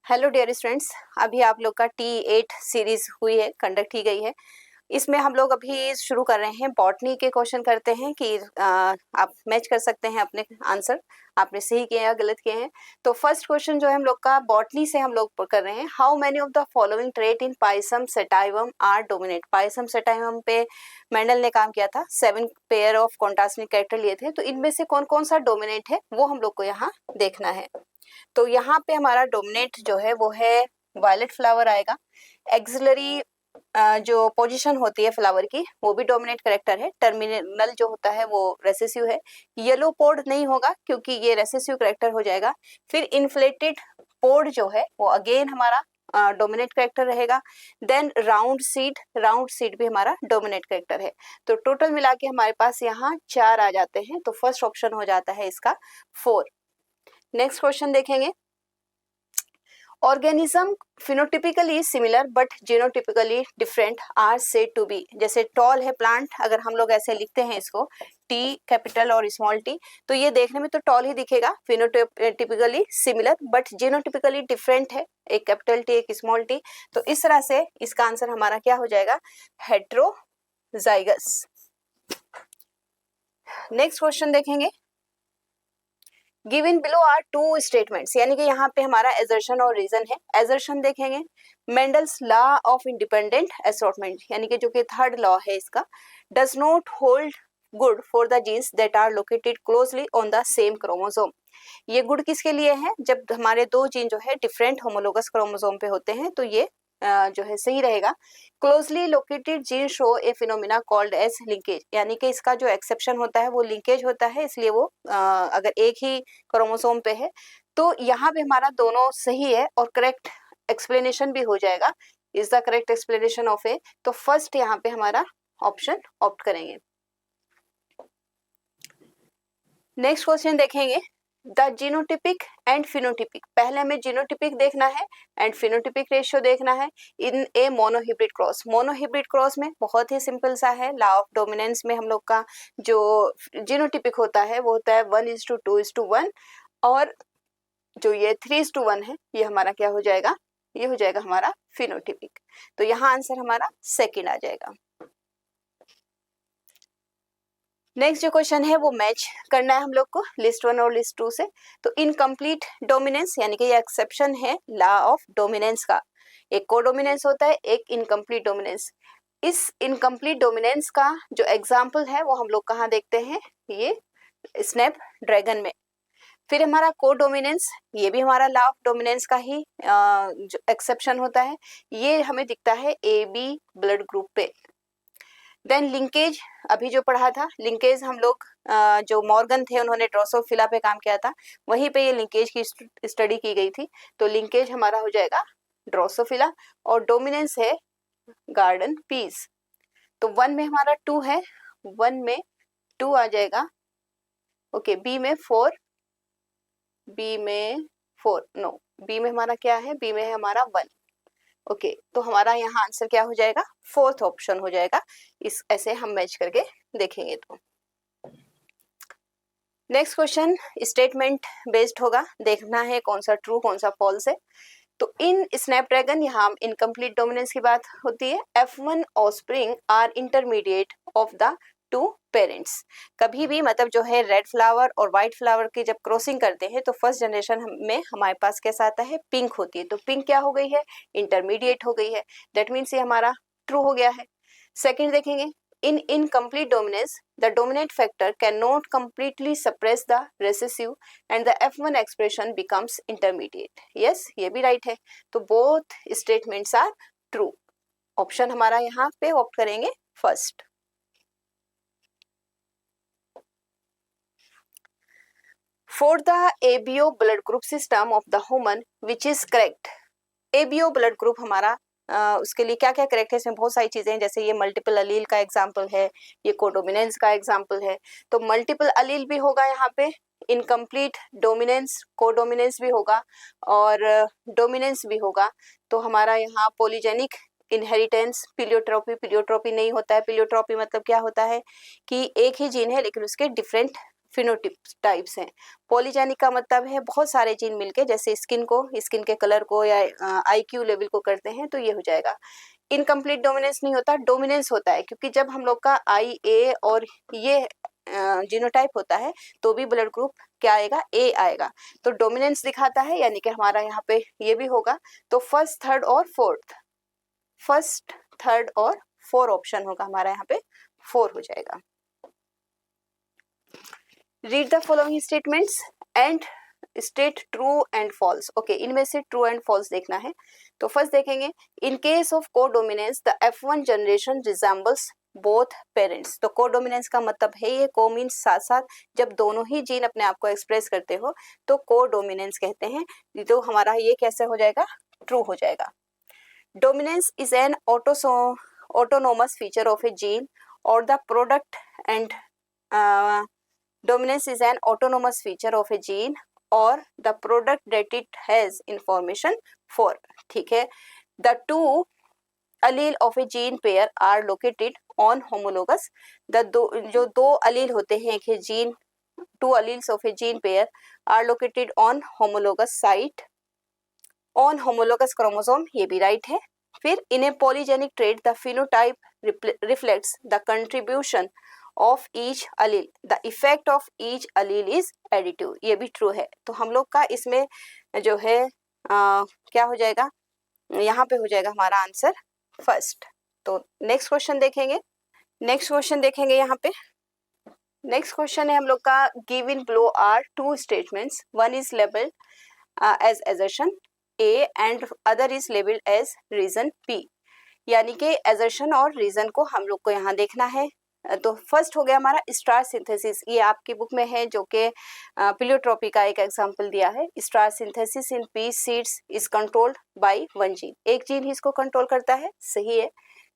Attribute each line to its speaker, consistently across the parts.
Speaker 1: Hello dear students, अभी आप लोग का T8 सीरीज हुई है, कंडक्ट की गई है। इसमें हम लोग अभी शुरू कर रहे हैं बॉटनी के क्वेश्चन करते हैं कि आप मैच कर सकते हैं अपने आंसर, आपने सही किए या गलत किए हैं। तो फर्स्ट क्वेश्चन जो है हम लोग का बॉटनी से हम लोग कर रहे हैं। How many of the following trait in Pisum sativum are dominate. Pisum sativum पे मेंडल ने काम किया था, 7 पेयर ऑफ कॉन्ट्रास्टिंग कैरेक्टर लिए थे। तो इनमें से कौन कौन सा डोमिनेट है वो हम लोग को यहाँ देखना है। तो यहाँ पे हमारा डोमिनेट जो है वो है वायलेट फ्लावर आएगा। एक्सिलरी जो पोजीशन होती है फ्लावर की वो भी डोमिनेट कैरेक्टर है। टर्मिनल जो होता है वो रेसेसिव है। येलो पोड नहीं होगा क्योंकि ये रेसेसिव कैरेक्टर हो जाएगा। फिर इन्फ्लेटेड पोड जो है वो अगेन हमारा डोमिनेट कैरेक्टर रहेगा। देन राउंड सीड भी हमारा डोमिनेट कैरेक्टर है। तो टोटल मिला के हमारे पास यहाँ 4 आ जाते हैं। तो फर्स्ट ऑप्शन हो जाता है इसका 4। नेक्स्ट क्वेश्चन देखेंगे। Organism phenotypically similar but genotypically different are said to be. जैसे टॉल है प्लांट, अगर हम लोग ऐसे लिखते हैं इसको टी कैपिटल और स्मॉल टी, तो ये देखने में तो टॉल ही दिखेगा, phenotypically similar but genotypically different है, एक कैपिटल टी एक स्मॉल टी। तो इस तरह से इसका आंसर हमारा क्या हो जाएगा, हेट्रोजाइगस। नेक्स्ट क्वेश्चन देखेंगे। Given below are two statements, यानी कि यहाँ पे हमारा एजर्शन और रीजन है। एजर्शन देखेंगे, Mendel's law of independent assortment, यानी कि जो कि थर्ड लॉ है इसका, does not hold good for the genes that are located closely on the same chromosome. ये गुड किसके लिए है, जब हमारे दो जीन जो है डिफरेंट होमोलोगस क्रोमोसोम पे होते हैं तो ये जो है सही रहेगा। Closely located gene show a phenomena called as linkage, यानी कि इसका जो एक्सेप्शन होता है वो लिंकेज होता है, इसलिए वो अगर एक ही क्रोमोसोम पे है तो यहाँ पे हमारा दोनों सही है और करेक्ट एक्सप्लेनेशन भी हो जाएगा। Is the correct explanation of A, तो फर्स्ट यहाँ पे हमारा ऑप्शन ऑप्ट करेंगे। नेक्स्ट क्वेश्चन देखेंगे। द जीनोटिपिक एंड फिनोटिपिक, पहले हमें जीनोटिपिक देखना है एंड फिनोटिपिक रेशियो देखना है इन ए मोनोहिब्रिड क्रॉस। मोनोहिब्रिड क्रॉस में बहुत ही सिंपल सा है, लॉ ऑफ डोमिनेंस में हम लोग का जो जीनोटिपिक होता है वो होता है 1:2:1, और जो ये 3:1 है ये हमारा क्या हो जाएगा, ये हो जाएगा हमारा फिनोटिपिक। तो यहाँ आंसर हमारा सेकेंड आ जाएगा। नेक्स्ट जो क्वेश्चन है वो मैच करना है हम लोग को लिस्ट 1 और लिस्ट 2 से। तो इनकम्प्लीट डोमिनेंस, यानी कि ये एक्सेप्शन है लॉ ऑफ डोमिनेंस का। एक कोडोमिनेंस होता है, एक इनकम्प्लीट डोमिनेंस। इस इनकम्प्लीट डोमिनेंस का जो एग्जाम्पल है वो हम लोग कहाँ देखते हैं, ये स्नैप ड्रैगन में। फिर हमारा कोडोमिनेंस, ये भी हमारा लॉ ऑफ डोमिनेंस का ही जो एक्सेप्शन होता है, ये हमें दिखता है ए बी ब्लड ग्रुप पे। देन लिंकेज, अभी जो पढ़ा था लिंकेज हम लोग जो मॉर्गन थे उन्होंने ड्रोसोफिला पे काम किया था, वहीं पे ये लिंकेज की स्टडी की गई थी। तो लिंकेज हमारा हो जाएगा ड्रोसोफिला और डोमिनेंस है गार्डन पीस। तो 1 में हमारा 2 है, 1 में 2 आ जाएगा। ओके, बी में 4, बी में 4 नो, बी में हमारा क्या है, बी में है हमारा 1। ओके, तो हमारा यहाँ आंसर क्या हो जाएगा, फोर्थ ऑप्शन हो जाएगा। इस ऐसे हम मैच करके देखेंगे। तो नेक्स्ट क्वेश्चन स्टेटमेंट बेस्ड होगा, देखना है कौन सा ट्रू कौन सा फॉल्स है। तो इन स्नैपड्रैगन यहाँ इनकम्प्लीट डोमिनेंस की बात होती है। F1 offspring are intermediate of the two parents. कभी भी मतलब जो है रेड फ्लावर और व्हाइट फ्लावर की जब क्रॉसिंग करते हैं तो फर्स्ट जनरेशन में हमारे पास कैसा आता है, पिंक होती है। तो पिंक क्या हो गई है, इंटरमीडिएट हो गई है। दैट मीन्स ये हमारा ट्रू हो गया है। सेकेंड देखेंगे, in incomplete dominance the dominant factor cannot completely suppress the recessive and the F1 expression becomes intermediate. yes, ये भी right है। तो both statements are true. Option हमारा यहाँ पे ऑप्ट करेंगे first. For the ABO blood group system of the human which is correct, ABO blood group हमारा उसके लिए क्या क्या करेक्ट है, इसमें बहुत सारी चीजें हैं, जैसे ये मल्टीपल अलील का एग्जाम्पल है, ये कोडोमिनेंस का एग्जाम्पल है। तो मल्टीपल अलील भी होगा यहाँ पे, इनकम्प्लीट डोमिनेंस कोडोमिनेंस भी होगा और डोमिनेंस भी होगा। तो हमारा यहाँ पॉलीजेनिक इनहेरिटेंस, पिलियोट्रोपी नहीं होता है। पिलियोट्रोपी मतलब क्या होता है कि एक ही जीन है लेकिन उसके डिफरेंट फिनोटाइप्स हैं। पॉलीजेनिक का मतलब है बहुत सारे जीन मिलके जैसे स्किन के कलर को या IQ लेवल को करते हैं, तो ये हो जाएगा। इनकम्प्लीट डोमिनेंस नहीं होता, डोमिनेंस होता है, क्योंकि जब हम लोग का IA और ये जीनोटाइप होता है तो भी ब्लड ग्रुप क्या आएगा, A आएगा। तो डोमिनेंस दिखाता है, यानी कि हमारा यहाँ पे ये भी होगा। तो फर्स्ट, थर्ड और फोर ऑप्शन होगा हमारा, यहाँ पे 4 हो जाएगा। Read the following statements and state true and false. Okay, इनमें से ट्रू एंड फॉल्स देखना है। तो फर्स्ट देखेंगे, in case of codominance the F1 generation resembles both parents. तो कोडोमिनेंस का मतलब है, ये को मीन्स साथ साथ जब दोनों ही जीन अपने आप को एक्सप्रेस करते हो तो कोडोमिनेंस कहते हैं। तो हमारा ये कैसे हो जाएगा, ट्रू हो जाएगा। Dominance is an autonomous feature of a gene or the product and dominance is an autonomous feature of a gene or the product that it has information for। ठीक है, the two allele of a gene pair are located on homologous। जो दो अलील होते हैं एक gene, two alleles of a gene pair are located on homologous site on homologous chromosome, ये भी right है। फिर in a polygenic trait the phenotype reflects the contribution of each allele, the effect of each allele is additive, ये भी true है। तो हम लोग का इसमें जो है क्या हो जाएगा, यहाँ पे हो जाएगा हमारा आंसर फर्स्ट। तो नेक्स्ट क्वेश्चन देखेंगे यहाँ पे। नेक्स्ट क्वेश्चन है हम लोग का, given below are two statements, one is labelled as assertion A and other is labeled as reason B। यानी कि assertion और reason को हम लोग को यहाँ देखना है। तो फर्स्ट हो गया हमारा स्टार सिंथेसिस, ये आपकी बुक में है, जो कि प्लियोट्रोपी का एक एग्जांपल दिया है। Starch synthesis in pea seeds is controlled by one gene, एक जीन ही इसको कंट्रोल करता है, सही है।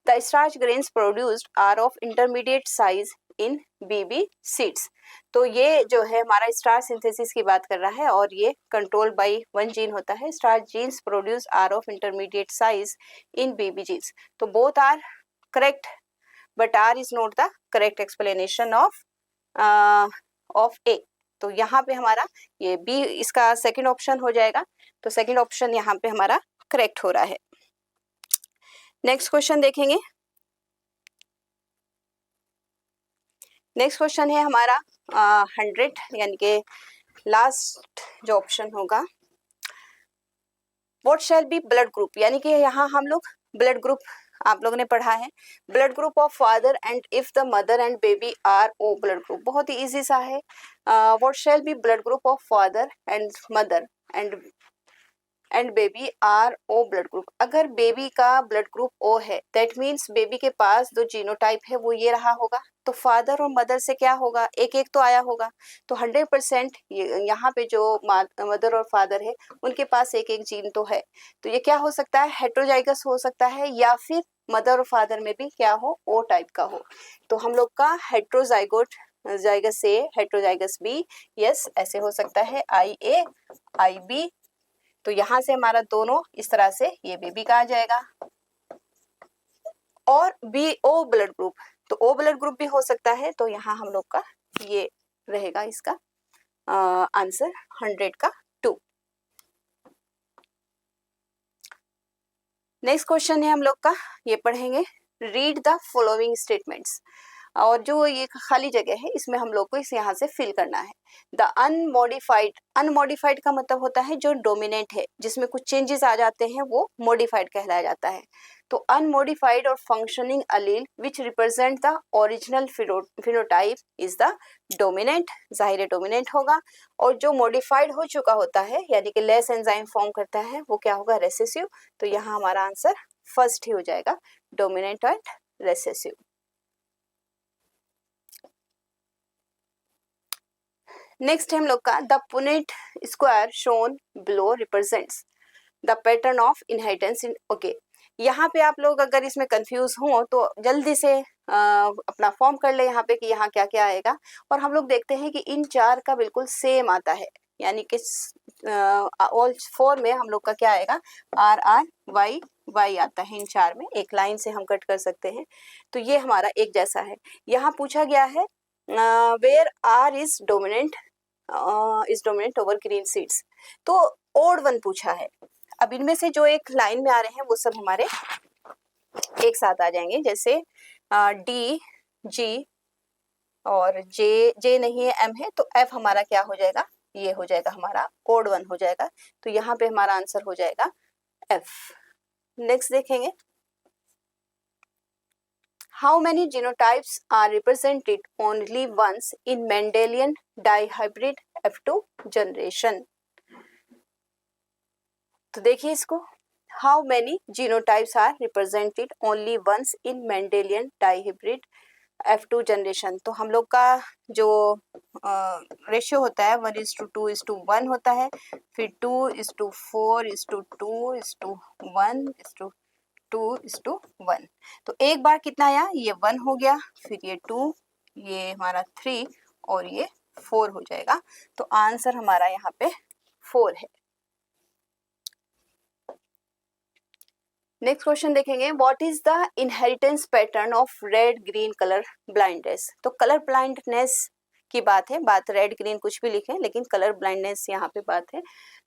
Speaker 1: The starch grains produced are of intermediate size in BB seeds. तो ये जो है हमारा स्टार सिंथेसिस की बात कर रहा है और ये कंट्रोल बाय वन जीन होता है। Star genes produce are of intermediate size in BB genes. तो both are correct but R is not the correct explanation of A। तो यहाँ पे हमारा ये B इसका सेकंड ऑप्शन हो जाएगा। तो सेकंड ऑप्शन यहाँ पे हमारा करेक्ट हो रहा है। नेक्स्ट क्वेश्चन देखेंगे। नेक्स्ट क्वेश्चन है हमारा 100, यानी कि लास्ट जो ऑप्शन होगा, what shall be blood group. यानी कि यहाँ हम लोग ब्लड ग्रुप आप लोगों ने पढ़ा है, blood group of father and if the mother and baby are O blood group, बहुत ही इजी सा है। What shall be blood group of father and mother and baby are O blood group. अगर बेबी का blood group O है, that means baby के पास जो जीनोटाइप है वो ये रहा होगा। तो फादर और मदर से क्या होगा, एक एक तो आया होगा। तो 100% यहाँ पे जो मदर और फादर है उनके पास एक एक जीन तो है। तो ये क्या हो सकता है, हेट्रोजाइगस हो सकता है, या फिर मदर और फादर में भी क्या हो, O टाइप का हो। तो हम लोग का heterozygous A, heterozygous B, yes ऐसे हो सकता है, IA, IB। तो यहाँ से हमारा दोनों इस तरह से ये बेबी का आ जाएगा। और O ब्लड ग्रुप, तो O ब्लड ग्रुप भी हो सकता है। तो यहाँ हम लोग का ये रहेगा इसका आंसर 100 का 2। नेक्स्ट क्वेश्चन है हम लोग का, ये पढ़ेंगे, रीड द फॉलोइंग स्टेटमेंट्स। और जो ये खाली जगह है इसमें हम लोग को इस यहाँ से फिल करना है। द अनमॉडिफाइड का मतलब होता है जो डोमिनेंट है, जिसमें कुछ चेंजेस आ जाते हैं वो मॉडिफाइड कहलाया जाता है। तो अनमॉडिफाइड और functioning allele which represent the original phenotype is the dominant, जाहिर डोमिनेंट होगा। और जो मॉडिफाइड हो चुका होता है यानी कि लेस एंजाइम फॉर्म करता है वो क्या होगा, रेसेसिव। तो यहाँ हमारा आंसर फर्स्ट ही हो जाएगा, डोमिनेंट एंड रेसेसिव। नेक्स्ट है हम लोग का, the Punnett square shown below represents the pattern of inheritance in. Okay, यहाँ पे आप लोग अगर इसमें कंफ्यूज हो तो जल्दी से अपना फॉर्म कर ले यहाँ पे कि यहाँ क्या क्या आएगा। और हम लोग देखते हैं कि इन चार का बिल्कुल सेम आता है, यानी कि ऑल 4 में हम लोग का क्या आएगा, RRY आता है। इन चार में एक लाइन से हम कट कर सकते हैं। तो ये हमारा एक जैसा है। यहाँ पूछा गया है where are is dominant over green seeds. तो ओड वन पूछा है। अब इनमें से जो एक लाइन में आ रहे हैं वो सब हमारे एक साथ आ जाएंगे, जैसे डी जी और जे नहीं है, एम है, तो एफ हमारा क्या हो जाएगा, ये हो जाएगा हमारा ओड वन हो जाएगा। तो यहाँ पे हमारा आंसर हो जाएगा एफ। नेक्स्ट देखेंगे, how many genotypes are represented only once in Mendelian dihybrid F2 generation. तो देखिए इसको, how many genotypes are represented only once in Mendelian dihybrid F2 generation. तो हम लोग का जो रेशियो होता है 1:2:1 होता है, फिर 2:4:1:1:2:1। तो एक बार कितना आया, ये 1 हो गया, फिर ये 2, ये हमारा 3 और ये 4 हो जाएगा। तो आंसर हमारा यहाँ पे 4 है। नेक्स्ट क्वेश्चन देखेंगे, what is the inheritance pattern of red green colour blindness. तो कलर ब्लाइंडनेस की बात है, बात रेड ग्रीन कुछ भी लिखें, लेकिन कलर ब्लाइंडनेस यहाँ पे बात है।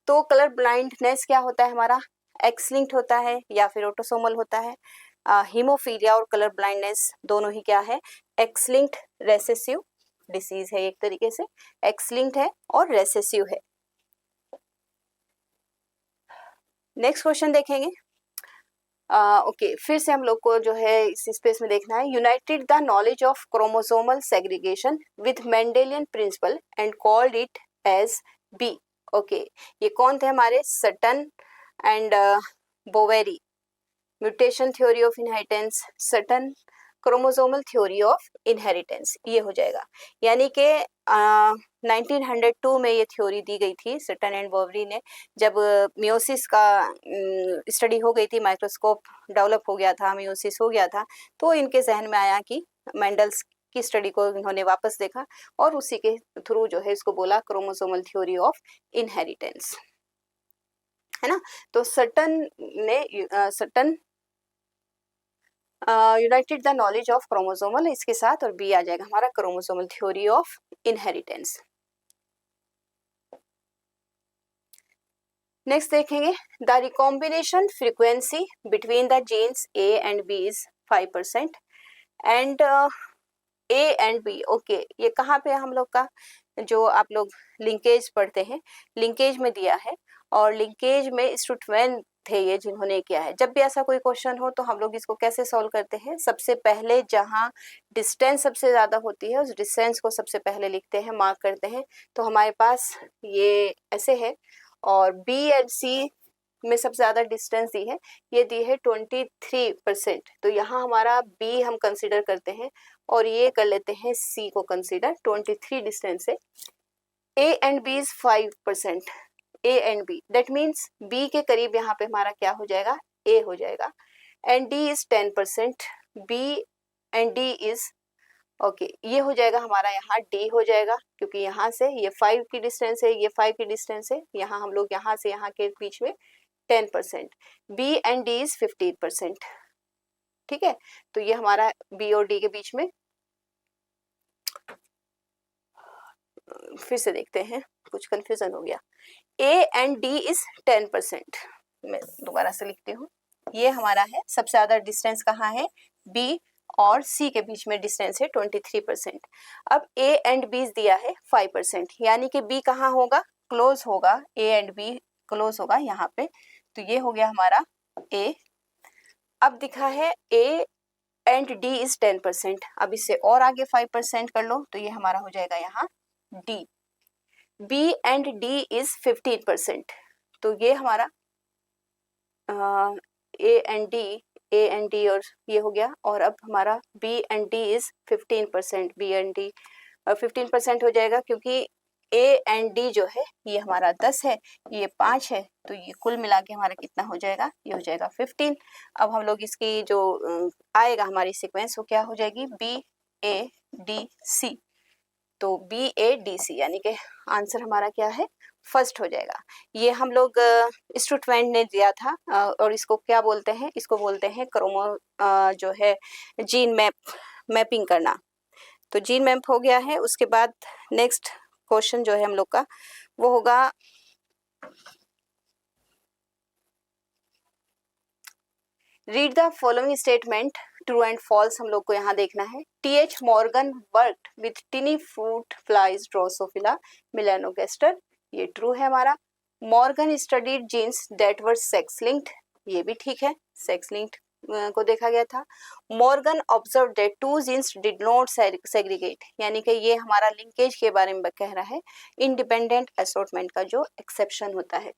Speaker 1: तो कलर ब्लाइंडनेस क्या होता है हमारा, एक्स लिंक्ड होता है या फिर ऑटोसोमल होता है। हीमोफीलिया और कलर ब्लाइंडनेस दोनों ही क्या है, एक्स लिंक्ड रेसेसिव डिसीज है, एक तरीके से एक्स लिंक्ड है और रेसेसिव है। नेक्स्ट क्वेश्चन देखेंगे, ओके फिर से हम लोग को जो है इस स्पेस में देखना है, united the knowledge of chromosomal segregation with Mendelian principle and called it as B. Okay, ये कौन थे हमारे, Sutton and Boveri. Mutation theory of inheritance, Sutton chromosomal theory of inheritance, ये हो जाएगा। यानी कि 1902 में ये थ्योरी दी गई थी सटन एंड बोवेरी ने, जब मियोसिस का स्टडी हो गई थी, माइक्रोस्कोप डेवलप हो गया था, मियोसिस हो गया था, तो इनके जहन में आया कि मेंडल्स की स्टडी को इन्होंने वापस देखा और उसी के थ्रू जो है इसको बोला क्रोमोसोमल थ्योरी ऑफ इनहेरिटेंस, है ना। तो Sutton united the knowledge of chromosomal इसके साथ, और बी आ जाएगा हमारा chromosomal theory of inheritance. Next देखेंगे, the recombination frequency between the genes A and B is 5% and A and B. Okay, ये कहाँ पे हम लोग का, जो आप लोग लिंकेज पढ़ते हैं, लिंकेज में दिया है, और लिंकेज में स्टूडेंट थे ये जिन्होंने किया है। जब भी ऐसा कोई क्वेश्चन हो तो हम लोग इसको कैसे सॉल्व करते हैं, सबसे पहले जहाँ डिस्टेंस सबसे ज्यादा होती है उस डिस्टेंस को सबसे पहले लिखते हैं, मार्क करते हैं। तो हमारे पास ये ऐसे है, और बी एंड सी में सबसे ज्यादा डिस्टेंस दी है, ये दी है 23%। तो यहाँ हमारा बी हम कंसीडर करते हैं और ये कर लेते हैं सी को कंसीडर, 23 डिस्टेंस है। A and B is 5%, A and B, that means B के करीब यहाँ पे हमारा क्या हो जाएगा, ए हो जाएगा। And D is 10%, B and D is okay, ये हो जाएगा हमारा यहाँ डी हो जाएगा, क्योंकि यहाँ से ये 5 की डिस्टेंस है, ये 5 की डिस्टेंस है, यहाँ हम लोग यहाँ से यहाँ के बीच में 10%, बी एंड डी इज 15%। ठीक है, तो ये हमारा बी और डी के बीच में, फिर से देखते हैं, कुछ कंफ्यूजन हो गया। ए एंड डी इज 10%, मैं दोबारा से लिखती हूँ, ये हमारा है सबसे ज्यादा डिस्टेंस कहाँ है, बी और सी के बीच में डिस्टेंस है 23%। अब ए एंड बी दिया है 5%, यानी कि बी कहाँ होगा, क्लोज होगा, ए एंड बी क्लोज होगा यहाँ पे, तो ये हो गया हमारा ए। अब दिखा है ए एंड डी इज 10%, अब इससे और आगे 5% कर लो, तो ये हमारा हो जाएगा यहाँ D. B and D is 15%, तो ये हमारा ए एंड डी और ये हो गया, और अब हमारा B and D is 15%, B and D 15% हो जाएगा, क्योंकि ए एंड डी जो है ये हमारा 10 है, ये 5 है, तो ये कुल मिला के हमारा कितना हो जाएगा, ये हो जाएगा 15। अब हम लोग इसकी जो आएगा हमारी सीक्वेंस वो क्या हो जाएगी, बी ए डी सी, तो बी ए डी सी, यानी कि आंसर हमारा क्या है, फर्स्ट हो जाएगा। ये हम लोग स्टूडेंट ने दिया था, और इसको क्या बोलते हैं, इसको बोलते हैं क्रोमो जो है जीन मैपिंग करना। तो जीन मैप हो गया है। उसके बाद नेक्स्ट क्वेश्चन जो है हम लोग का वो होगा read the following statement, true and false हम लोग को यहाँ देखना है। T H. Morgan worked with tiny fruit flies Drosophila melanogaster, ये ट्रू है हमारा। Morgan studied genes that were sex linked, ये भी ठीक है, सेक्स लिंक्ड को देखा गया था। Morgan observe that two genes did not segregate, यानी कि ये हमारा लिंकेज के बारे में कह रहा है, इंडिपेंडेंट असॉर्टमेंट का जो एक्सेप्शन होता है।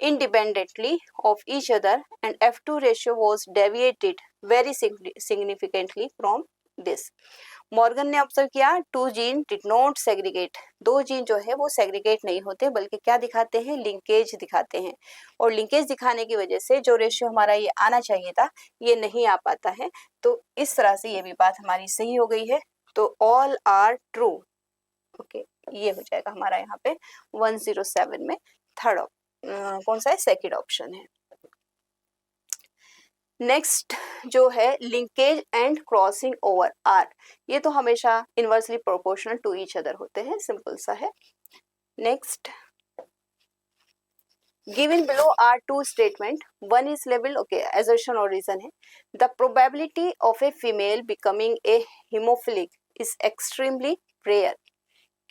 Speaker 1: Independently of each other and F2 ratio was deviated very significantly from this. Morgan ने ऑब्जर्व किया two gene did not segregate, दो जीन जो है वो सेग्रीगेट नहीं होते बल्कि क्या दिखाते हैं, लिंकेज दिखाते हैं। और लिंकेज दिखाने की वजह से जो रेशियो हमारा ये आना चाहिए था ये नहीं आ पाता है। तो इस तरह से ये भी बात हमारी सही हो गई है। तो ऑल आर ट्रू। ओके, ये हो जाएगा हमारा यहाँ पे 107 में थर्ड कौन सा है, सेकंड ऑप्शन है। नेक्स्ट जो है linkage and crossing over are, ये तो हमेशा inversely proportional to each other होते हैं, सिंपल सा है। Next given below are two statement, one is label okay assertion और रीजन है। The probability of a female becoming a haemophilic is extremely rare.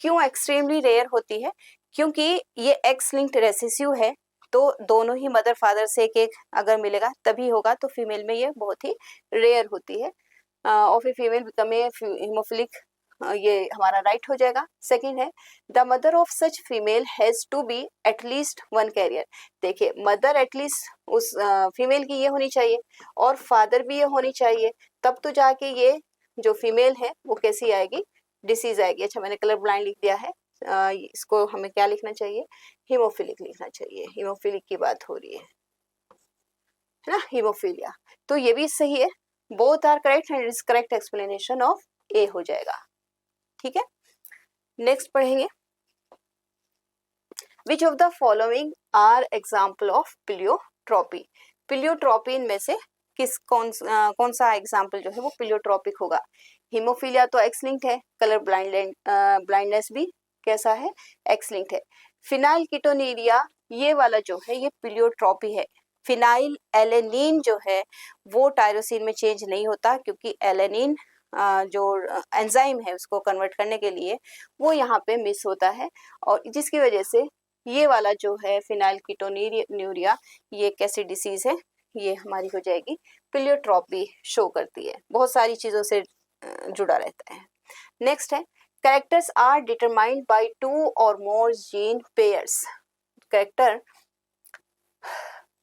Speaker 1: क्यों एक्सट्रीमली रेयर होती है, क्योंकि ये एक्स लिंक्ड रेसेसिव है, तो दोनों ही मदर फादर से एक एक अगर मिलेगा तभी होगा, तो फीमेल में ये बहुत ही रेयर होती है। Of a female become a haemophilic, ये हमारा राइट हो जाएगा। सेकंड है the mother of such female has to be at least one carrier. देखिए मदर एटलीस्ट उस फीमेल की ये होनी चाहिए और फादर भी ये होनी चाहिए, तब तो जाके ये जो फीमेल है वो कैसी आएगी, डिसीज आएगी। अच्छा मैंने कलर ब्लाइंड लिख दिया है, इसको हमें क्या लिखना चाहिए, हीमोफिलिक लिखना चाहिए, हीमोफिलिक की बात हो रही है ना, हीमोफीलिया। तो ये भी सही है, both are correct and is correct explanation of A हो जाएगा। ठीक है, नेक्स्ट पढ़ेंगे which of the following are example of pleiotropy. Pleiotropy इनमें से कौन सा एग्जाम्पल जो है वो प्लियोट्रॉपिक होगा। हीमोफीलिया तो एक्स लिंक्ड है, कलर ब्लाइंडनेस भी कैसा है, एक्स लिंक्ड है। फिनाइल कीटोनीरिया ये वाला जो है ये प्लियोट्रॉपी है। फिनाइल एलेनिन जो है वो टायरोसिन में चेंज नहीं होता, क्योंकि एलेनिन जो एंजाइम है उसको कन्वर्ट करने के लिए वो यहाँ पे मिस होता है, और जिसकी वजह से ये वाला जो है फिनाइल कीटोन्यूरिया ये कैसी डिसीज है, ये हमारी हो जाएगी प्लियोट्रॉपी शो करती है, बहुत सारी चीजों से जुड़ा रहता है। नेक्स्ट है characters are determined by two or more gene pairs.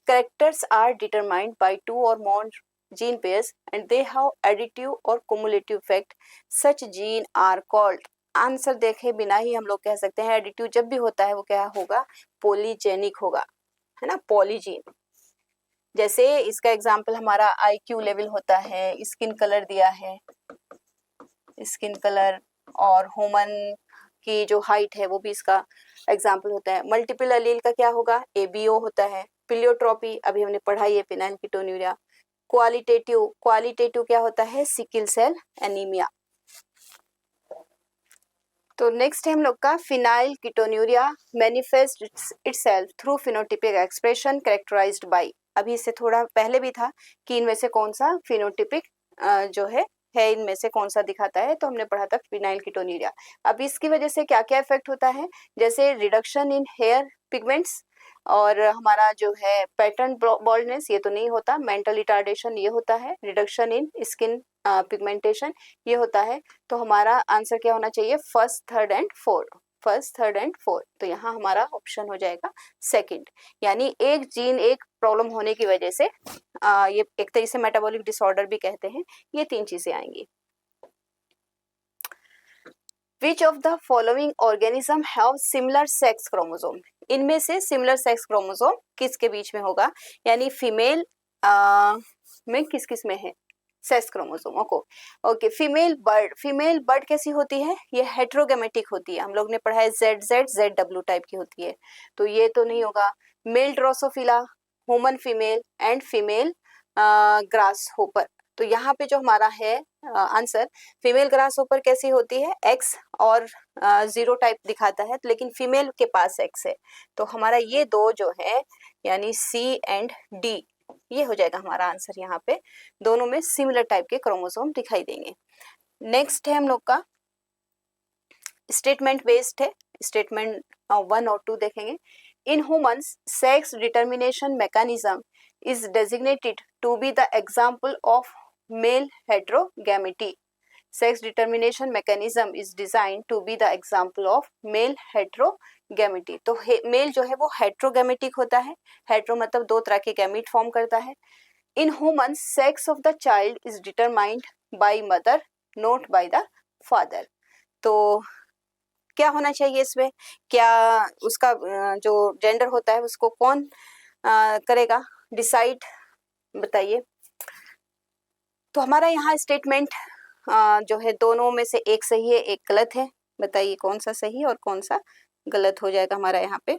Speaker 1: Characters are determined by two or more gene pairs and they have additive or cumulative effect. Such gene are called, answer देखे बिना ही हम लोग कह सकते हैं additive जब भी होता है वो क्या होगा, पॉलीजेनिक होगा, है ना, पॉलीजीन। जैसे इसका एग्जांपल हमारा IQ लेवल होता है, स्किन कलर दिया है, स्किन कलर और ह्यूमन की जो हाइट है वो भी इसका एग्जाम्पल होता है। मल्टीपल अलील का क्या होगा, ABO होता है। प्लियोट्रॉपी अभी हमने पढ़ाई है, फिनाइल कीटोन्यूरिया। क्वालिटेटिव क्या होता है, सिकल सेल एनीमिया। तो नेक्स्ट है हम लोग का phenyl ketonuria manifest itself through phenotypic expression characterised by. अभी इससे थोड़ा पहले भी था कि इनमें से कौन सा फिनोटिपिक जो है इनमें से कौन सा दिखाता है, तो हमने पढ़ा था फिनाइल कीटोन्यूरिया। अब इसकी वजह से क्या क्या इफेक्ट होता है, जैसे रिडक्शन इन हेयर पिगमेंट्स, और हमारा जो है पैटर्न बॉल्डनेस ये तो नहीं होता, मेंटल रिटार्डेशन ये होता है, रिडक्शन इन स्किन पिगमेंटेशन ये होता है। तो हमारा आंसर क्या होना चाहिए, first third and fourth, first third and fourth. तो यहाँ हमारा ऑप्शन हो जाएगा सेकंड, यानी एक जीन एक प्रॉब्लम होने की वजह से ये एक तरीके से मेटाबॉलिक डिसऑर्डर भी कहते हैं, ये तीन चीजें आएंगी। Which of the following organism have similar sex chromosome? इनमें से सिमिलर सेक्स क्रोमोसोम किसके बीच में होगा, यानी फीमेल में किस किस में है sex chromosome. Okay female bird कैसी होती है, ये हेट्रोगेमेटिक होती है, हम लोग ने पढ़ा है ZW टाइप की होती है, तो ये तो नहीं होगा। Male Drosophila, human female and female grass hopper, तो यहाँ पे जो हमारा है आंसर, फीमेल ग्रास होपर कैसी होती है, एक्स और 0 टाइप दिखाता है, लेकिन फीमेल के पास एक्स है। तो हमारा ये दो जो है यानी सी एंड डी, ये हो जाएगा हमारा आंसर। यहाँ पे दोनों में सिमिलर टाइप के क्रोमोसोम दिखाई देंगे। नेक्स्ट है हम लोग का स्टेटमेंट बेस्ड है, स्टेटमेंट 1 और 2 देखेंगे। In humans sex determination mechanism is designated to be the example of male heterogamity. Sex determination mechanism is designed to be the example of male heterogamity. तो मेल जो है वो heterogametic होता है, hetero मतलब दो तरह के गैमीट फॉर्म करता है। In humans, sex of the child is determined by mother, not by the father. तो क्या होना चाहिए इसमें, क्या उसका जो जेंडर होता है उसको कौन करेगा डिसाइड, बताइए। तो हमारा यहाँ स्टेटमेंट जो है दोनों में से एक सही है एक गलत है, बताइए कौन सा सही और कौन सा गलत हो जाएगा हमारा यहाँ पे।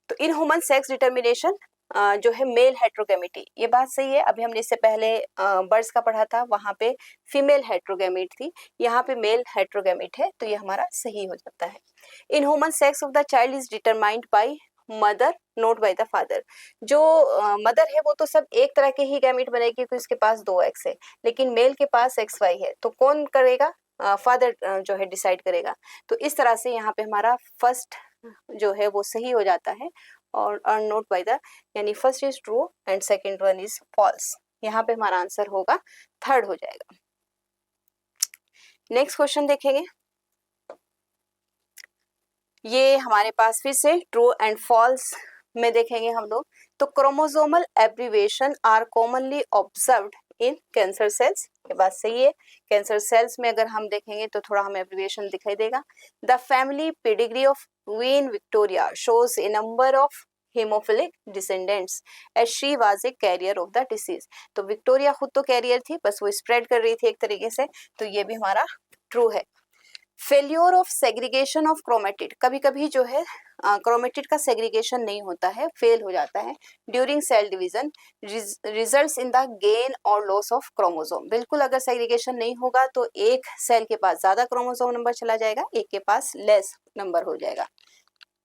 Speaker 1: तो इन ह्यूमन सेक्स डिटर्मिनेशन जो है मेल हेट्रोगेमिटी, ये बात सही है। अभी हमने इससे पहले बर्ड्स का पढ़ा था, वहां पे फीमेल हेट्रोगेमिट थी, यहाँ पे मेल हेट्रोगेमिट है, तो ये हमारा सही हो जाता है। In human sex of the child is determined by mother note by the father. जो मदर है वो तो सब एक तरह के ही गैमिट बनेगी क्योंकि उसके पास 2 एक्स है, लेकिन मेल के पास XY है, तो कौन करेगा, फादर जो है डिसाइड करेगा। तो इस तरह से यहाँ पे हमारा फर्स्ट जो है वो सही हो जाता है और नोट बाय द, यानी first is true and second one is false. यहाँ पे हमारा आंसर होगा थर्ड हो जाएगा। नेक्स्ट क्वेश्चन देखेंगे, ये हमारे पास फिर से ट्रू एंड फॉल्स में देखेंगे हम लोग। तो chromosomal abbreviation are commonly observed in cancer cells, ये बात सही है। कैंसर सेल्स में अगर हम देखेंगे तो थोड़ा हमें एब्रीविएशन दिखाई देगा। The family pedigree of Queen Victoria shows a number of haemophilic descendants as she was a carrier of the disease. तो विक्टोरिया खुद तो कैरियर थी, बस वो स्प्रेड कर रही थी एक तरीके से, तो ये भी हमारा ट्रू है। Failure of segregation of chromatid, कभी कभी जो है क्रोमेटिड का सेग्रीगेशन नहीं होता है, फेल हो जाता है during cell division, results in the gain और लॉस ऑफ क्रोमोसोम। बिल्कुल अगर सेग्रीगेशन नहीं होगा तो एक सेल के पास ज्यादा क्रोमोसोम नंबर चला जाएगा, एक के पास लेस नंबर हो जाएगा।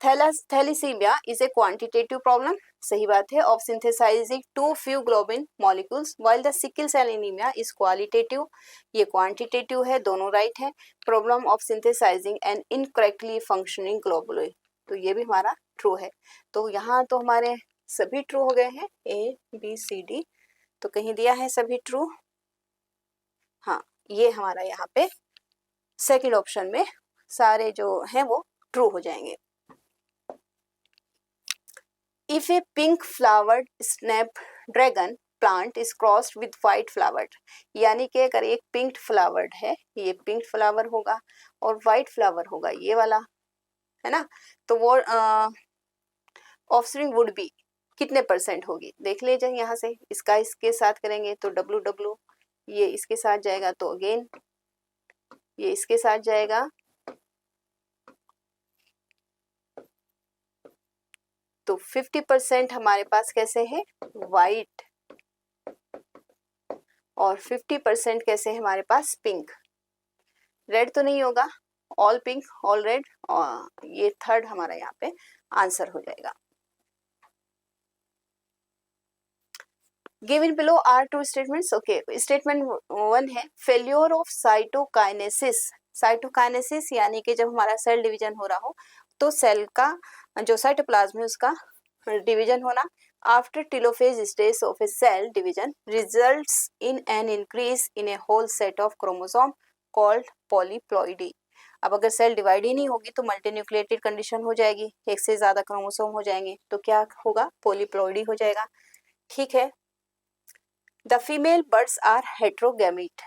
Speaker 1: Thalassaemia is a quantitative problem, सही बात है, of synthesising too few globin molecules, while the sickle cell anaemia is qualitative, ये क्वांटिटेटिव है, दोनों राइट है। Problem of synthesising an incorrectly functioning globule, तो ये भी हमारा ट्रू है। तो यहाँ तो हमारे सभी ट्रू हो गए हैं, ABCD, तो कहीं दिया है सभी ट्रू, हाँ ये हमारा यहाँ पे सेकंड ऑप्शन में सारे जो हैं वो ट्रू हो जाएंगे। If a pink flowered snapdragon plant is crossed with white flowered, यानी कि अगर एक पिंक फ्लावर्ड है, ये पिंक फ्लावर होगा और व्हाइट फ्लावर होगा ये वाला, है ना, तो वो ऑफस्प्रिंग वुड बी कितने % होगी, देख लीजिए यहाँ से। इसका इसके साथ करेंगे तो WW, ये इसके साथ जाएगा तो अगेन ये इसके साथ जाएगा, तो 50% हमारे पास कैसे है वाइट और 50% कैसे है हमारे पास पिंक। रेड तो नहीं होगा, ऑल पिंक ऑल रेड, और ये थर्ड हमारा यहाँ पे आंसर हो जाएगा। Given below are two statements, okay. Statement 1 है फेल्योर ऑफ साइटोकाइनेसिस, साइटोकाइनेसिस यानी कि जब हमारा सेल डिवीजन हो रहा हो तो सेल का जो साइटोप्लाज्म है उसका डिवीजन होना after telophase stage of a cell division results in an increase in a whole set of chromosome called polyploidy. अब अगर सेल डिवाइड ही नहीं होगी तो मल्टीन्यूक्लिएटेड कंडीशन हो जाएगी, एक से ज्यादा क्रोमोसोम हो जाएंगे, तो क्या होगा, पॉलीप्लॉइडी हो जाएगा। ठीक है। द फीमेल बर्ड्स आर हेट्रोगैमिट,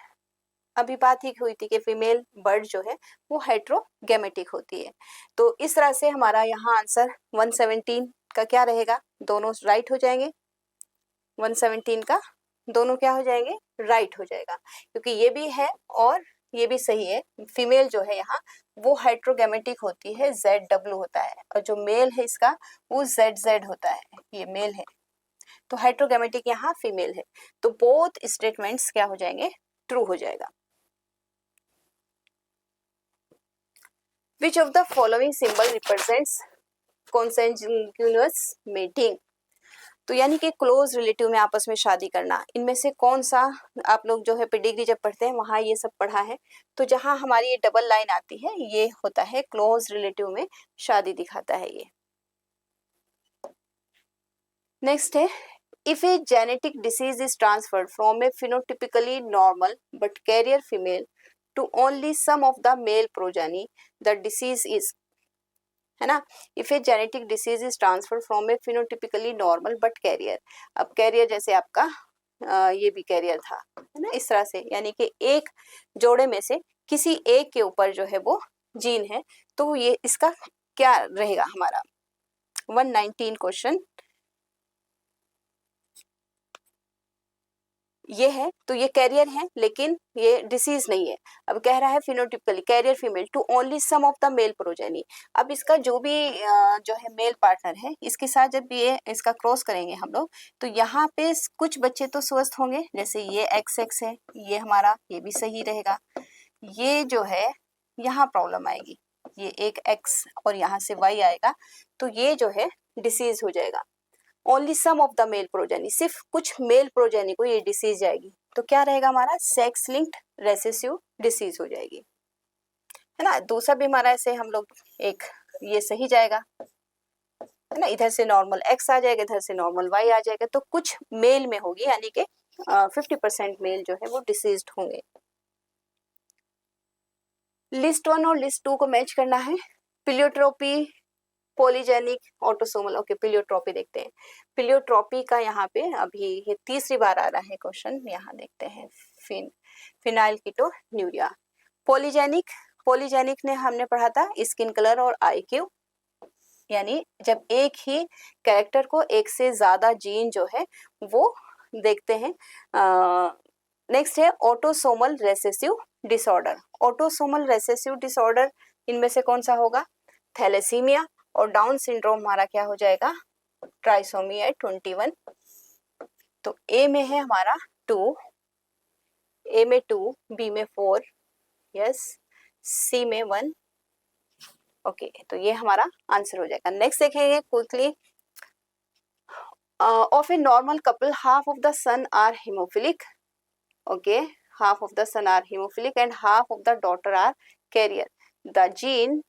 Speaker 1: अभी बात ही हुई थी कि फीमेल बर्ड जो है वो हेट्रोगैमेटिक होती है। तो इस तरह से हमारा यहाँ आंसर 117 का क्या रहेगा, दोनों राइट हो जाएंगे, 117 का दोनों क्या हो जाएंगे, राइट हो जाएगा, क्योंकि ये भी है और ये भी सही है। फीमेल जो है यहाँ वो हेट्रोगैमेटिक होती है, ZW होता है, और जो मेल है इसका वो ZZ होता है, ये मेल है। तो हेट्रोगैमेटिक यहाँ फीमेल है, तो बोथ स्टेटमेंट्स क्या हो जाएंगे, ट्रू हो जाएगा। Which of the following symbol represents consanguineous mating, तो यानी कि क्लोज रिलेटिव में आपस में शादी करना, इनमें से कौन सा, आप लोग जो है डिग्री जब पढ़ते हैं वहां ये सब पढ़ा है, तो जहां हमारी ये डबल लाइन आती है ये होता है क्लोज रिलेटिव में शादी दिखाता है ये। नेक्स्ट है, if a genetic disease is transferred from a phenotypically normal but carrier female to only some of the male progeny the disease is, है ना, if a genetic disease is transfer from a phenotypically normal but carrier, अब carrier जैसे आपका ये भी career था, है ना, इस तरह से, यानी कि एक जोड़े में से किसी एक के ऊपर जो है वो जीन है, तो ये इसका क्या रहेगा हमारा 119 क्वेश्चन ये है, तो ये कैरियर है लेकिन ये डिसीज नहीं है। अब कह रहा है phenotypically carrier female to only some of the male progeny, अब इसका जो भी जो है मेल पार्टनर है इसके साथ जब ये इसका क्रॉस करेंगे हम लोग, तो यहाँ पे कुछ बच्चे तो स्वस्थ होंगे, जैसे ये XX है, ये हमारा ये भी सही रहेगा, ये जो है यहाँ प्रॉब्लम आएगी, ये एक X और यहाँ से Y आएगा, तो ये जो है डिसीज हो जाएगा। Only some of the male progeny, सिर्फ कुछ मेल प्रोजेनी को ये डिसीज जाएगी, तो क्या रहेगा हमारा सेक्स लिंक्ड रेसेसिव डिसीज हो जाएगी, है ना। दूसरा भी हमारा ऐसे हम लोग एक ये सही जाएगा, है ना, इधर से नॉर्मल X आ जाएगा, इधर से नॉर्मल Y आ जाएगा, तो कुछ मेल में होगी, यानी कि 50% मेल जो है वो डिसीज्ड होंगे। लिस्ट 1 और लिस्ट 2 को मैच करना है। Pleiotropy, polygenic, autosomal, okay pleiotropy देखते हैं। प्लियोट्रोपी का यहाँ पे अभी ये तीसरी बार आ रहा है क्वेश्चन, यहाँ देखते हैं फिनाइलकीटोन्यूरिया। पॉलीजेनिक, पॉलीजेनिक ने हमने पढ़ा था स्किन कलर और IQ, यानी जब एक ही कैरेक्टर को एक से ज्यादा जीन जो है वो देखते हैं। नेक्स्ट है autosomal recessive disorder. Autosomal recessive disorder इनमें से कौन सा होगा, थैलेसीमिया, और डाउन सिंड्रोम हमारा क्या हो जाएगा, ट्राइसोमी 21। तो ए में है हमारा 2, ए में 2, बी में 4, यस, सी में 1, ओके, तो ये हमारा आंसर हो जाएगा। नेक्स्ट देखेंगे quickly, of a normal couple half of the son are haemophilic, okay, half of the son are hemophilic and half of the daughter are carrier. The gene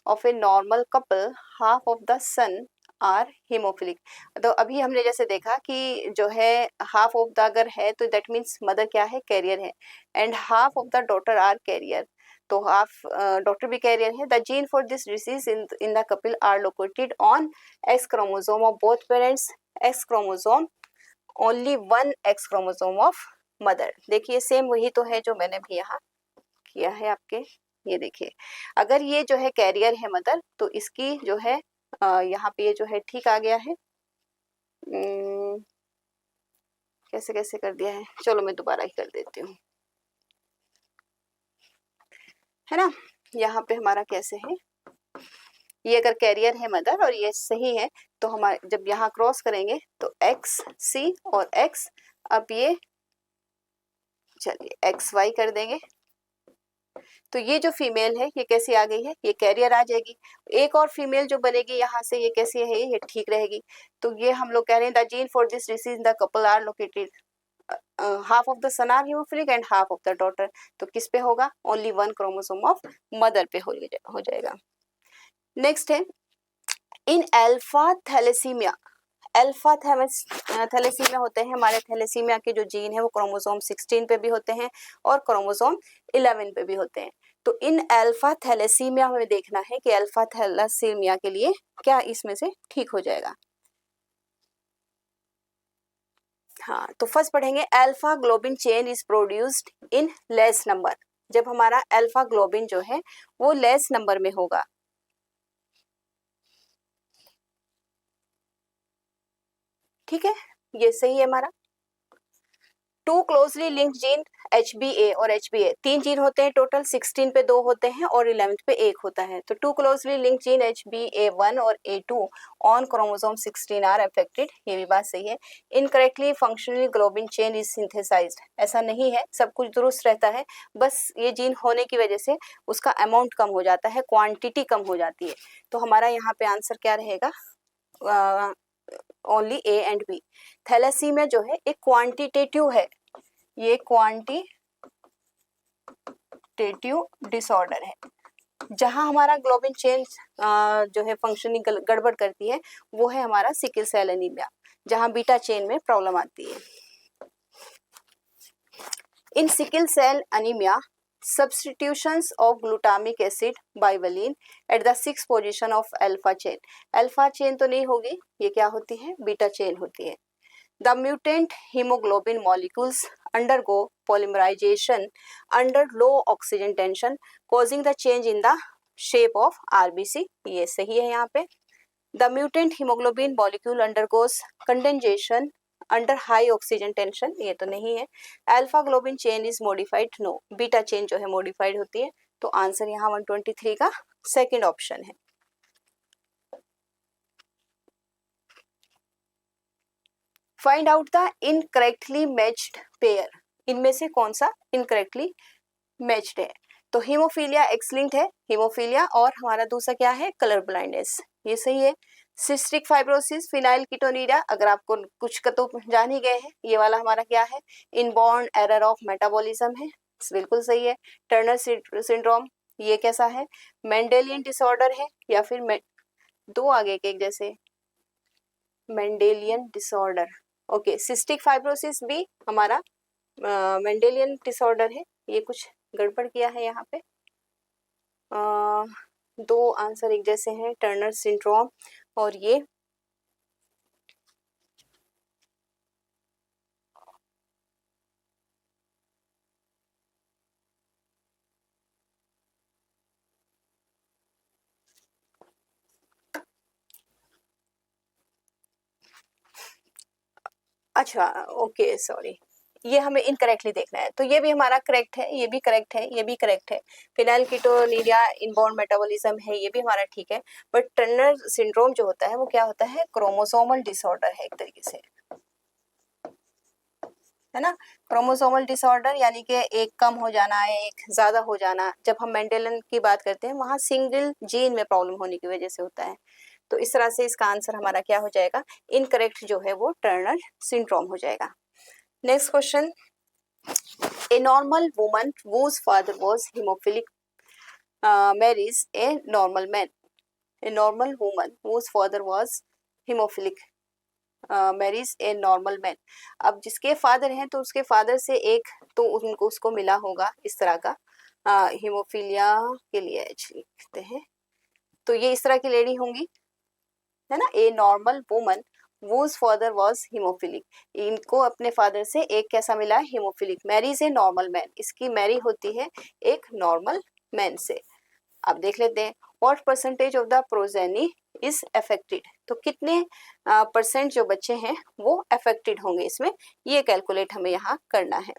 Speaker 1: of a normal couple, half of the son are hemophilic. तो अभी हमने जैसे देखा कि जो है half of the अगर है तो that means mother क्या है, carrier है, and half of the daughter are carrier, तो half daughter भी carrier है। The gene for this disease in the couple are located on X chromosome of both parents, X chromosome, only one X chromosome of mother. देखिए same वही तो है जो मैंने भी यहाँ किया है आपके, ये देखिए अगर ये जो है कैरियर है मदर, तो इसकी जो है यहाँ पे ये जो है ठीक आ गया है, कैसे कैसे कर दिया है, चलो मैं दोबारा ही कर देती हूँ, है ना। यहाँ पे हमारा कैसे है, ये अगर कैरियर है मदर और ये सही है, तो हमारे जब यहाँ क्रॉस करेंगे तो XC और X, अब ये चलिए XY कर देंगे, तो ये जो फीमेल है ये कैसी आ गई है, ये कैरियर आ जाएगी। एक और फीमेल जो बनेगी यहाँ से ये कैसी है, ये ठीक रहेगी। तो ये हम लोग कह रहे हैं the gene for this disease the couple are located, half of the son are haemophilic and half of the daughter, तो किस पे होगा, only one chromosome of mother पे हो जाएगा। नेक्स्ट है in alpha thalassaemia, alpha thalassaemia होते हैं हमारे, थैलेसीमिया के जो जीन है वो क्रोमोसोम 16 पे भी होते हैं और क्रोमोसोम 11 पे भी होते हैं। तो इन अल्फा थैलेसीमिया हमें देखना है कि अल्फा थैलेसीमिया के लिए क्या इसमें से ठीक हो जाएगा। हाँ, तो फर्स्ट पढ़ेंगे alpha globin chain is produced in less number, जब हमारा अल्फा ग्लोबिन जो है वो लेस नंबर में होगा, ठीक है, ये सही है हमारा। Two closely linked gene HBA और HBA, 3 जीन होते हैं टोटल, 16 पे 2 होते हैं और 11 पे 1 होता है। तो to closely linked gene HBA1 और A2 on chromosome 16 are affected, ये भी बात सही है। Incorrectly functional globin chain is synthesised, ऐसा नहीं है, सब कुछ दुरुस्त रहता है, बस ये जीन होने की वजह से उसका अमाउंट कम हो जाता है, क्वांटिटी कम हो जाती है। तो हमारा यहाँ पे आंसर क्या रहेगा, only A and B। Thalassaemia जो है एक क्वांटिटेटिव है, ये क्वांटिटेटिव डिसऑर्डर है, जहां हमारा ग्लोबिन चेन जो है फंक्शनिंग गड़बड़ करती है, वो है हमारा सिकल सेल एनीमिया, जहां बीटा चेन में प्रॉब्लम आती है। In sickle cell anaemia, substitutions of glutamic acid by valine at the 6th position of alpha chain, alpha chain तो नहीं होगी, ये क्या होती है, बीटा चेन होती है। The mutant hemoglobin molecules undergo polymerization under low oxygen tension, causing the change in the shape of RBC, ये सही है यहाँ पे। The mutant hemoglobin molecule undergoes condensation under high oxygen tension, ये तो नहीं है। Alpha globin chain is modified, no, beta chain जो है मॉडिफाइड होती है। तो आंसर यहाँ 123 का सेकंड ऑप्शन है। Find out the incorrectly matched pair, इनमें से कौन सा इनकरेक्टली मैच्ड है। तो हीमोफीलिया एक्स लिंक्ड है, हीमोफीलिया, और हमारा दूसरा क्या है, कलर ब्लाइंडनेस, ये सही है। सिस्टिक फाइब्रोसिस, फिनाइल कीटोनिरिया, अगर आपको कुछ का तो जान ही गए हैं, ये वाला हमारा क्या है, इनबॉर्न एरर ऑफ मेटाबॉलिज्म है, बिल्कुल सही है। टर्नर सिंड्रोम, ये कैसा है, मेंडेलियन डिसऑर्डर है, या फिर दो आगे के एक जैसे, Mendelian disorder, okay. Cystic fibrosis भी हमारा मेंडेलियन डिसऑर्डर है, ये कुछ गड़बड़ किया है यहाँ पे, दो आंसर एक जैसे हैं, टर्नर सिंड्रोम और ये अच्छा, ओके, सॉरी, ये हमें इनकरेक्टली देखना है, तो ये भी हमारा करेक्ट है, ये भी करेक्ट है, ये भी करेक्ट है। फिनाइल कीटोनिरिया इनबॉर्न मेटाबॉलिज्म है, ये भी हमारा ठीक है। बट टर्नर सिंड्रोम जो होता है वो क्या होता है, क्रोमोसोमल डिसऑर्डर है एक तरीके से, है ना। क्रोमोसोमल डिसऑर्डर यानी कि एक कम हो जाना है, एक ज्यादा हो जाना। जब हम मेंडेलियन की बात करते हैं, वहां सिंगल जीन में प्रॉब्लम होने की वजह से होता है। तो इस तरह से इसका आंसर हमारा क्या हो जाएगा, इनकरेक्ट जो है वो टर्नर सिंड्रोम हो जाएगा। Next question, a normal woman whose father was hemophilic marries a normal man. A normal woman whose father was hemophilic marriage A normal man. अब जिसके फादर हैं तो उसके फादर से एक तो उनको उसको मिला होगा इस तरह का, हीमोफीलिया के लिए लिखते हैं, तो ये इस तरह की लेडी होंगी, है ना। A normal woman whose father was hemophilic, इनको अपने फादर से एक कैसा मिला है, haemophilic. Marries a normal man, इसकी मैरी होती है एक नॉर्मल मैन से। अब देख लेते हैं, what percentage of the progeny is affected, तो कितने परसेंट जो बच्चे हैं वो अफेक्टेड होंगे इसमें, ये कैलकुलेट हमें यहाँ करना है।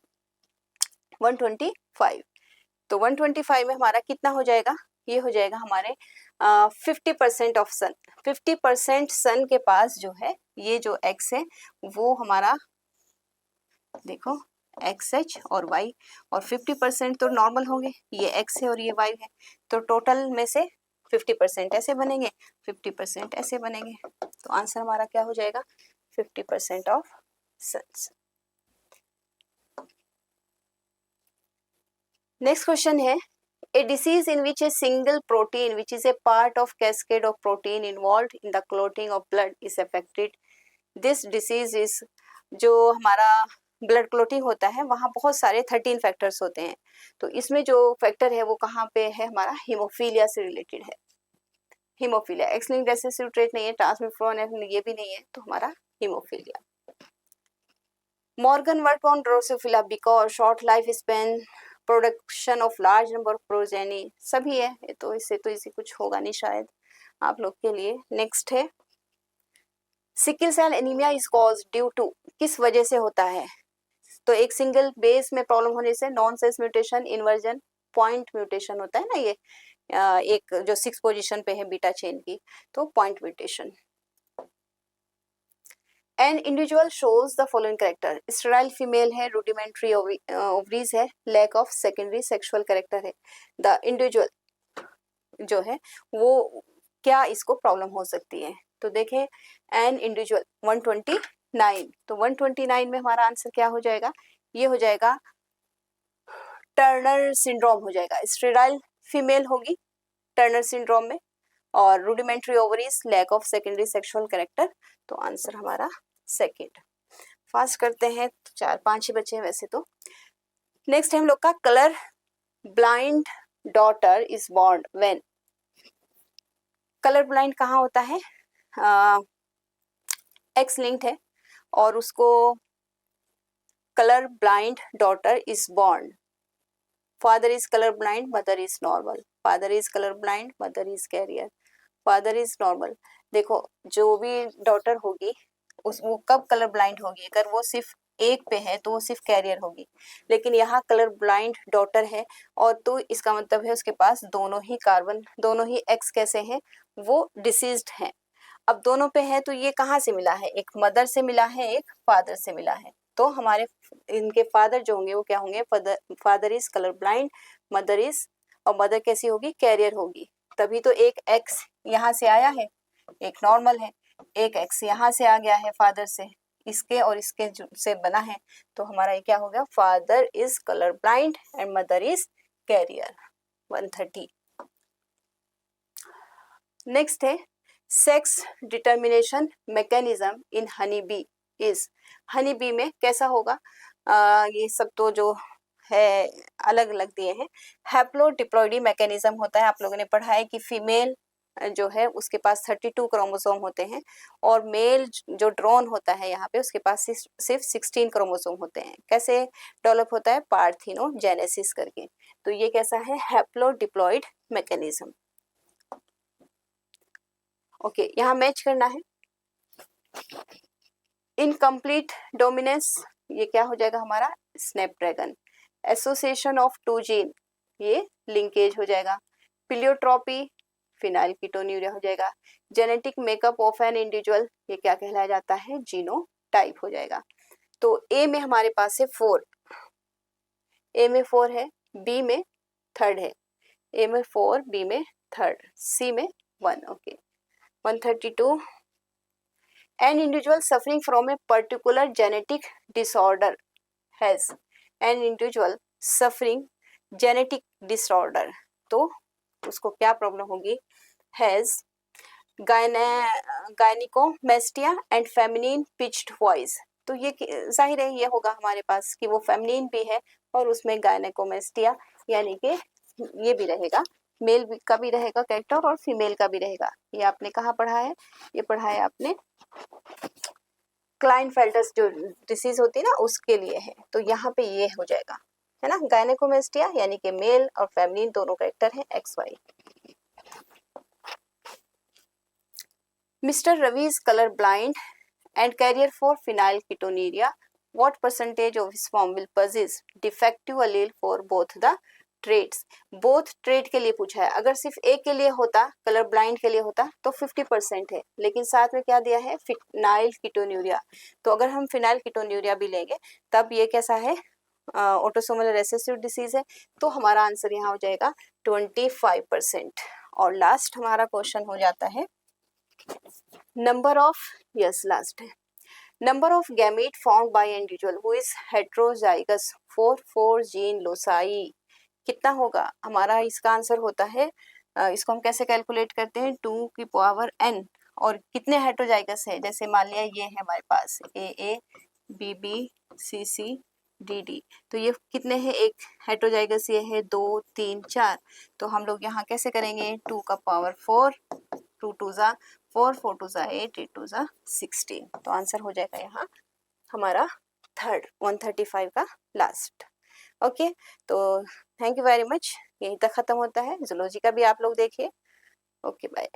Speaker 1: 125, तो 125 में हमारा कितना हो जाएगा, ये हो जाएगा हमारे 50% ऑफ सन। 50% सन के पास जो है, ये जो एक्स है वो हमारा देखो एक्स एच और वाई, और 50% तो नॉर्मल होंगे, ये एक्स है और ये वाई है, तो टोटल में से 50% ऐसे बनेंगे, 50% ऐसे बनेंगे, तो आंसर हमारा क्या हो जाएगा, 50% ऑफ सन्स। नेक्स्ट क्वेश्चन है, a disease in which a single protein which is a part of cascade of protein involved in the clotting of blood is affected. This disease is, जो हमारा blood clotting होता है वहाँ बहुत सारे 13 factors होते हैं, तो इसमें जो फैक्टर है वो कहाँ पे है, हमारा हीमोफीलिया से रिलेटेड है। Haemophilia, x linked recessive trait नहीं है, ट्रांसमिफ्रोन ये भी नहीं है, तो हमारा haemophilia. Morgan work on Drosophila because short life span, production of large number of progeny, सभी है, तो इससे तो इसी कुछ होगा नहीं शायद आप लोग के लिए। नेक्स्ट है, sickle cell anaemia is cause due to, किस वजह से होता है, तो एक सिंगल बेस में प्रॉब्लम होने से non sense mutation, inversion, point mutation होता है ना, ये एक जो 6 पोजीशन पे है बीटा चेन की, तो point mutation. An individual shows the following character, sterile female है, रूडिमेंट्री ओवरीज है, lack of secondary sexual character है। द इंडिविजुअल जो है वो क्या इसको प्रॉब्लम हो सकती है, तो देखें एन इंडिविजुअल 129, तो 129 में हमारा आंसर क्या हो जाएगा, ये हो जाएगा टर्नर सिंड्रोम हो जाएगा, स्टेराइल फीमेल होगी टर्नर सिंड्रोम में, और rudimentary ovaries, lack of secondary sexual character, तो आंसर हमारा सेकेंड। फास्ट करते हैं, 4-5 ही बचे हैं वैसे तो। नेक्स्ट है हम लोग का colour blind daughter is born when, colour blind कहाँ होता है, एक्स लिंक्ड है और उसको colour blind daughter is born, father is colour blind, mother is normal, father is colour blind, mother is carrier, father is normal. देखो जो भी daughter होगी उस वो कब कलर ब्लाइंड होगी, अगर वो सिर्फ एक पे है तो वो सिर्फ कैरियर होगी, लेकिन यहाँ कलर ब्लाइंड डॉटर है और तो इसका मतलब है उसके पास दोनों ही कार्बन, दोनों ही एक्स कैसे हैं, वो डिसीज्ड हैं। अब दोनों पे है तो ये कहाँ से मिला है, एक मदर से मिला है, एक फादर से मिला है, तो हमारे इनके फादर जो होंगे वो क्या होंगे, father is colour blind, mother is, और मदर कैसी होगी, कैरियर होगी, तभी तो एक एक्स यहाँ से आया है, एक नॉर्मल है, एक एक्स यहाँ से आ गया है फादर से, इसके और इसके से बना है, तो हमारा ये क्या हो गया, father is colour blind and mother is carrier. 130। Next है sex determination mechanism in honey bee is, honey bee में कैसा होगा, ये सब तो जो है अलग अलग दिए हैं। हैप्लोडिप्लॉइडी मैकेनिज्म होता है, आप लोगों ने पढ़ा है कि फीमेल जो है उसके पास 32 क्रोमोसोम होते हैं और मेल जो ड्रोन होता है यहाँ पे उसके पास सिर्फ 16 क्रोमोसोम होते हैं। कैसे डेवलप होता है, पार्थिनोजेनेसिस करके, तो ये कैसा है, हैप्लोडिप्लॉइड मैकेनिज्म। ओके, यहाँ मैच करना है। इनकम्प्लीट डोमिनेंस, ये क्या हो जाएगा हमारा, snapdragon. Association of two gene, ये लिंकेज हो जाएगा। पिलियोट्रॉपी, फिनाइलकीटोन्यूरिया हो जाएगा। Genetic makeup of an individual, ये क्या कहलाया जाता है, जीनोटाइप हो जाएगा। तो ए में हमारे पास है 4, ए में 4 है, बी में 3rd है, ए में 4, बी में 3rd, सी में 1। Okay, 132। An individual suffering from a particular genetic disorder has, an individual suffering genetic disorder, तो उसको क्या प्रॉब्लम होगी, has gynecomastia and feminine pitched voice, तो ये जाहिर है ये होगा हमारे पास कि वो फेमिनिन भी है और उसमें गायनेकोमेस्टिया यानी कि ये भी रहेगा, मेल का भी रहेगा कैरेक्टर और फीमेल का भी रहेगा। ये आपने कहाँ पढ़ा है, ये पढ़ा है आपने क्लाइनफेल्टर्स जो डिसीज होती है ना उसके लिए है, तो यहाँ पे ये हो जाएगा, है ना, गायनेकोमेस्टिया यानी कि मेल और फेमिनिन दोनों कैरेक्टर हैं XY। Mister Ravi is colour blind and carrier for phenylketonuria, what percentage of his form will possess defective allele for both the traits, बोथ ट्रेड के लिए पूछा है। अगर सिर्फ एक के लिए होता, कलर ब्लाइंड के लिए होता तो 50% है, लेकिन साथ में क्या दिया है, फिनाइलकीटोन्यूरिया, तो अगर हम फिनाइलकीटोन्यूरिया भी लेंगे तब ये कैसा है, ऑटोसोमल रिसेसिव डिसीज है, तो हमारा आंसर यहाँ हो जाएगा 25%। और लास्ट हमारा क्वेश्चन हो जाता है नंबर ऑफ, यस लास्ट है, number of gamete formed by individual who is heterozygous for 4 gene loci, कितना होगा हमारा, इसका आंसर होता है, इसको हम कैसे कैलकुलेट करते हैं, 2 की पावर n, और कितने हेट्रोजाइगस है, जैसे मान लिया ये है हमारे पास AA BB CC DD, तो ये कितने हैं, एक हेट्रोजाइगस ये है 2 3 4, तो हम लोग यहाँ कैसे करेंगे, 2 का पावर 4, 2 2 जा 4, 4 2 जा 8, 8 2 जा 16, तो आंसर हो जाएगा यहाँ हमारा 3rd 135 का लास्ट। ओके, तो थैंक यू वेरी मच, यहीं तक खत्म होता है। जूलॉजी का भी आप लोग देखिए। Okay bye.